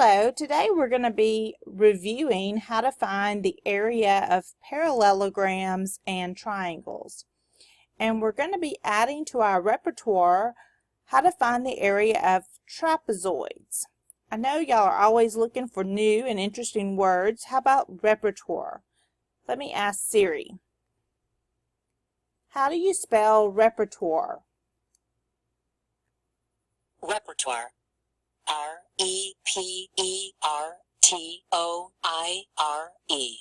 Hello, today we're going to be reviewing how to find the area of parallelograms and triangles. And we're going to be adding to our repertoire how to find the area of trapezoids. I know y'all are always looking for new and interesting words. How about repertoire? Let me ask Siri. How do you spell repertoire? Repertoire. R-E-P-E-R-T-O-I-R-E.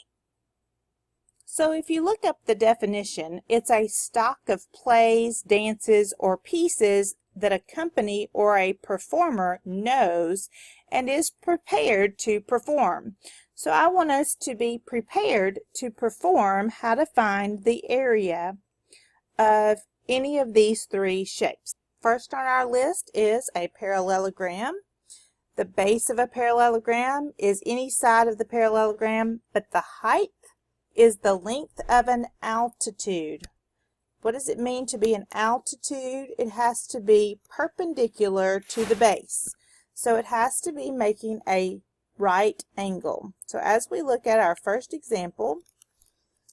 So if you look up the definition, it's a stock of plays, dances, or pieces that a company or a performer knows and is prepared to perform. So I want us to be prepared to perform how to find the area of any of these three shapes. First on our list is a parallelogram. The base of a parallelogram is any side of the parallelogram, but the height is the length of an altitude. What does it mean to be an altitude? It has to be perpendicular to the base. So it has to be making a right angle. So as we look at our first example,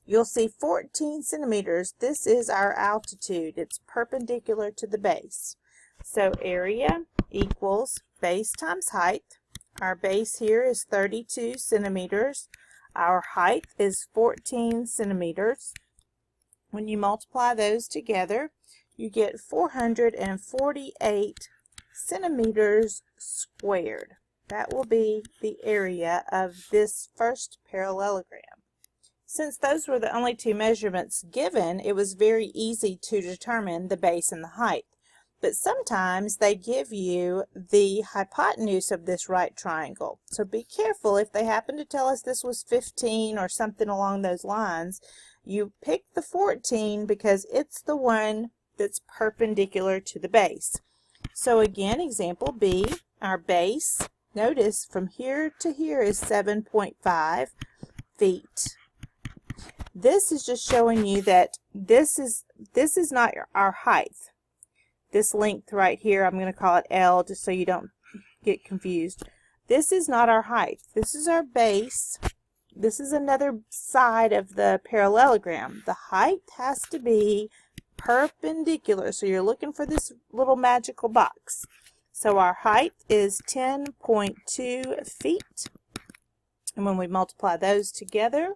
you'll see 14 centimeters. This is our altitude. It's perpendicular to the base. So area equals base times height. Our base here is 32 centimeters. Our height is 14 centimeters. When you multiply those together, you get 448 centimeters squared. That will be the area of this first parallelogram. Since those were the only two measurements given, it was very easy to determine the base and the height. But sometimes they give you the hypotenuse of this right triangle. So be careful if they happen to tell us this was 15 or something along those lines. You pick the 14 because it's the one that's perpendicular to the base. So again, example B, our base, notice from here to here is 7.5 feet. This is just showing you that this is not our height. This length right here, I'm going to call it L just so you don't get confused. This is not our height. This is our base. This is another side of the parallelogram. The height has to be perpendicular. So you're looking for this little magical box. So our height is 10.2 feet. And when we multiply those together,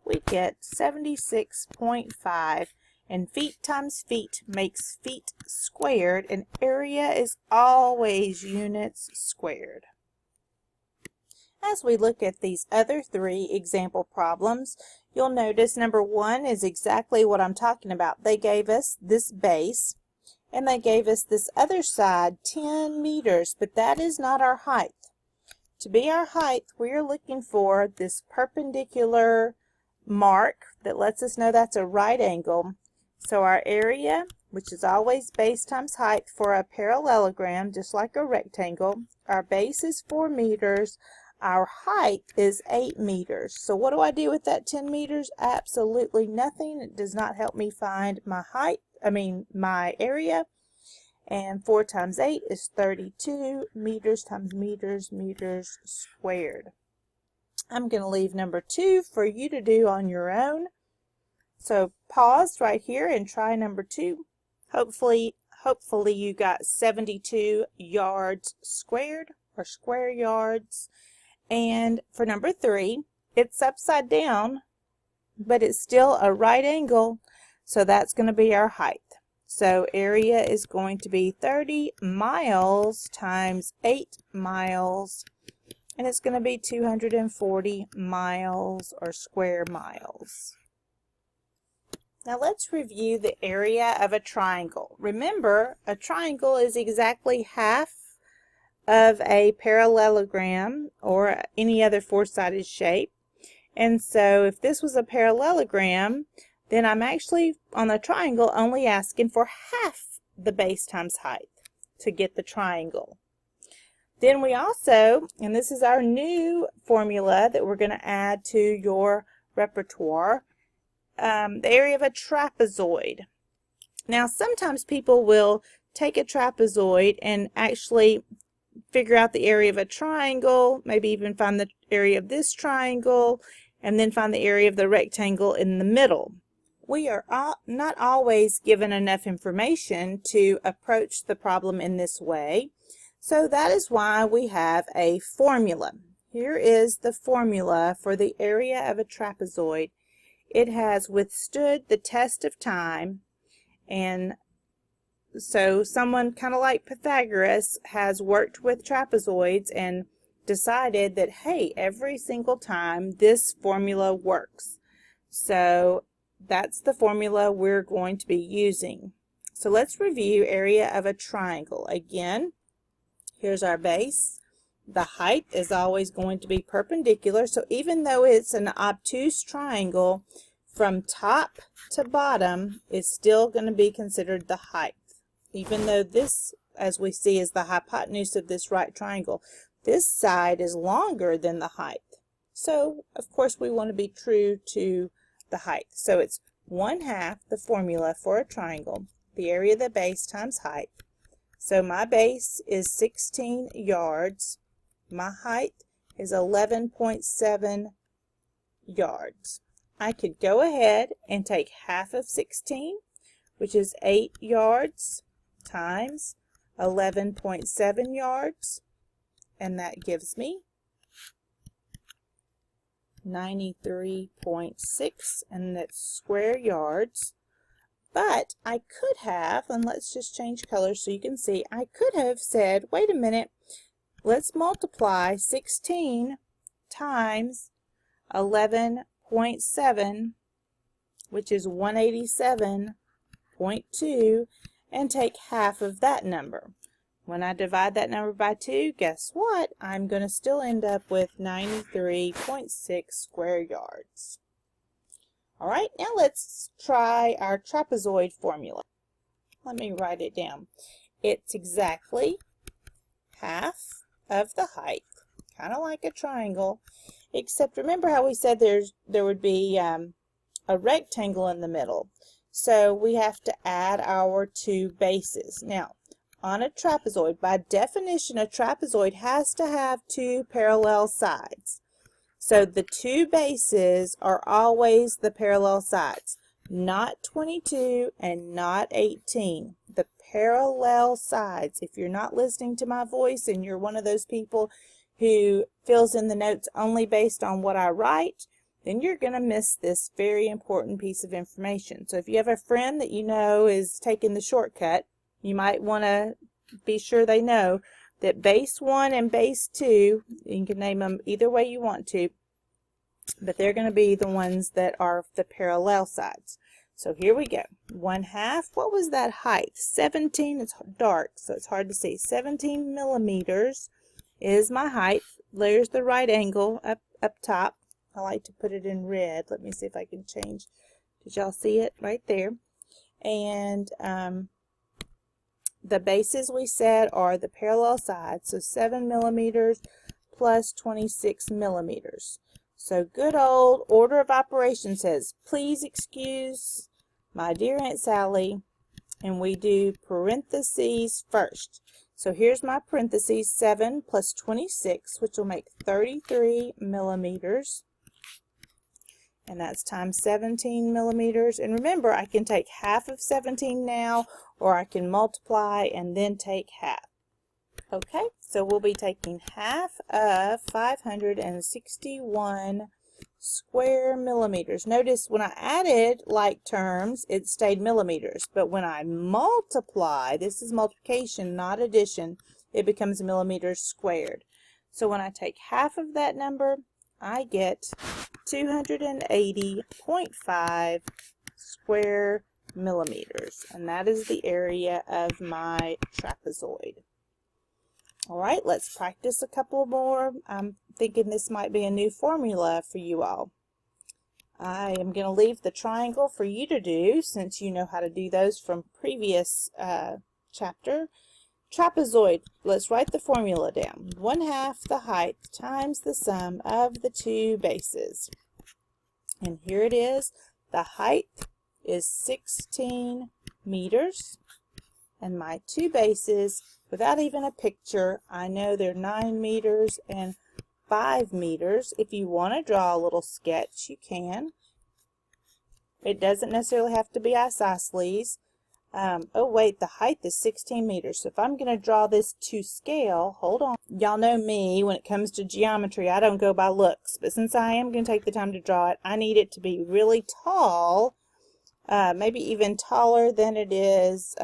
we get 76.5. And feet times feet makes feet squared, and area is always units squared. As we look at these other three example problems, you'll notice number one is exactly what I'm talking about. They gave us this base, and they gave us this other side 10 meters, but that is not our height. To be our height, we're looking for this perpendicular mark that lets us know that's a right angle. So our area, which is always base times height for a parallelogram, just like a rectangle, our base is 4 meters, our height is 8 meters. So what do I do with that 10 meters? Absolutely nothing. It does not help me find my my area. And 4 times 8 is 32 meters times meters, meters squared. I'm going to leave number 2 for you to do on your own. So pause right here and try number 2. Hopefully you got 72 yards squared or square yards. And for number 3, it's upside down, but it's still a right angle. So that's going to be our height. So area is going to be 30 miles times 8 miles. And it's going to be 240 miles or square miles. Now let's review the area of a triangle. Remember, a triangle is exactly half of a parallelogram or any other four-sided shape. And so if this was a parallelogram, then I'm actually on the triangle only asking for half the base times height to get the triangle. Then we also, and this is our new formula that we're going to add to your repertoire, the area of a trapezoid. Now sometimes people will take a trapezoid and actually figure out the area of a triangle, maybe even find the area of this triangle, and then find the area of the rectangle in the middle. We are not always given enough information to approach the problem in this way, so that is why we have a formula. Here is the formula for the area of a trapezoid. It has withstood the test of time, and so someone kind of like Pythagoras has worked with trapezoids and decided that, hey, every single time this formula works. So that's the formula we're going to be using. So let's review area of a triangle. Again, here's our base. The height is always going to be perpendicular, so even though it's an obtuse triangle, from top to bottom is still going to be considered the height. Even though this, as we see, is the hypotenuse of this right triangle, this side is longer than the height. So, of course, we want to be true to the height. So it's 1/2 the formula for a triangle, the area of the base times height. So my base is 16 yards. My height is 11.7 yards. I could go ahead and take half of 16, which is 8 yards, times 11.7 yards, and that gives me 93.6, and that's square yards. But I could have, and let's just change colors so you can see, I could have said, wait a minute, let's multiply 16 times 11.7, which is 187.2, and take half of that number. When I divide that number by 2, guess what? I'm going to still end up with 93.6 square yards. All right, now let's try our trapezoid formula. Let me write it down. It's exactly half of the height, kind of like a triangle, except remember how we said there would be a rectangle in the middle. So we have to add our two bases. Now, on a trapezoid, by definition, a trapezoid has to have two parallel sides. So the two bases are always the parallel sides, not 22 and not 18. The parallel sides. If you're not listening to my voice and you're one of those people who fills in the notes only based on what I write, then you're going to miss this very important piece of information. So if you have a friend that you know is taking the shortcut, you might want to be sure they know that base 1 and base 2, you can name them either way you want to, but they're going to be the ones that are the parallel sides. So here we go. 1/2, what was that height? 17, it's dark, so it's hard to see. 17 millimeters is my height. There's the right angle up top. I like to put it in red. Let me see if I can change. Did y'all see it right there? And the bases we said are the parallel sides. So 7 millimeters plus 26 millimeters. So good old order of operations says, please excuse my dear Aunt Sally, and we do parentheses first. So here's my parentheses, 7 plus 26, which will make 33 millimeters. And that's times 17 millimeters. And remember, I can take half of 17 now, or I can multiply and then take half. Okay, so we'll be taking half of 561 square millimeters. Notice when I added like terms, it stayed millimeters. But when I multiply, this is multiplication, not addition, it becomes millimeters squared. So when I take half of that number, I get 280.5 square millimeters. And that is the area of my trapezoid. All right, let's practice a couple more. I'm thinking this might be a new formula for you all. I am going to leave the triangle for you to do since you know how to do those from previous chapter. Trapezoid, let's write the formula down. 1/2 the height times the sum of the two bases. And here it is. The height is 16 meters. And my two bases, without even a picture, I know they're 9 meters and 5 meters. If you want to draw a little sketch, you can. It doesn't necessarily have to be isosceles. Oh wait, the height is 16 meters. So if I'm going to draw this to scale, hold on. Y'all know me, when it comes to geometry, I don't go by looks. But since I am going to take the time to draw it, I need it to be really tall, maybe even taller than it is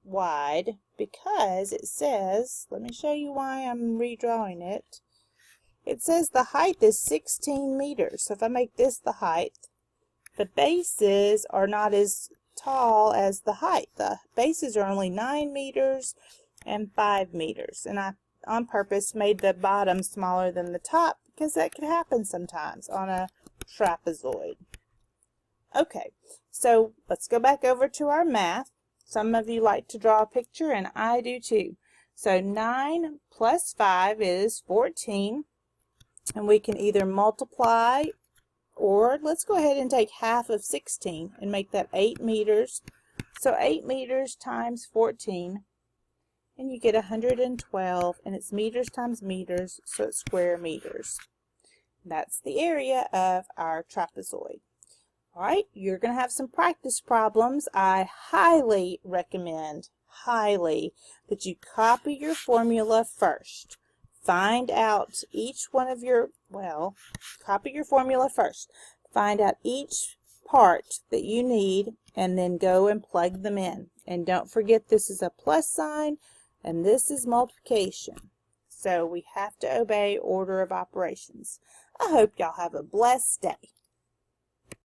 wide, because it says, let me show you why I'm redrawing it. It says the height is 16 meters. So if I make this the height, the bases are not as tall as the height. The bases are only 9 meters and 5 meters. And I, on purpose, made the bottom smaller than the top because that could happen sometimes on a trapezoid. Okay, so let's go back over to our math. Some of you like to draw a picture, and I do too. So 9 plus 5 is 14. And we can either multiply, or let's go ahead and take half of 16 and make that 8 meters. So 8 meters times 14, and you get 112, and it's meters times meters, so it's square meters. That's the area of our trapezoid. All right, you're going to have some practice problems. I highly recommend, that you copy your formula first. Find out each one of your, copy your formula first. Find out each part that you need and then go and plug them in. And don't forget, this is a plus sign and this is multiplication. So we have to obey order of operations. I hope y'all have a blessed day.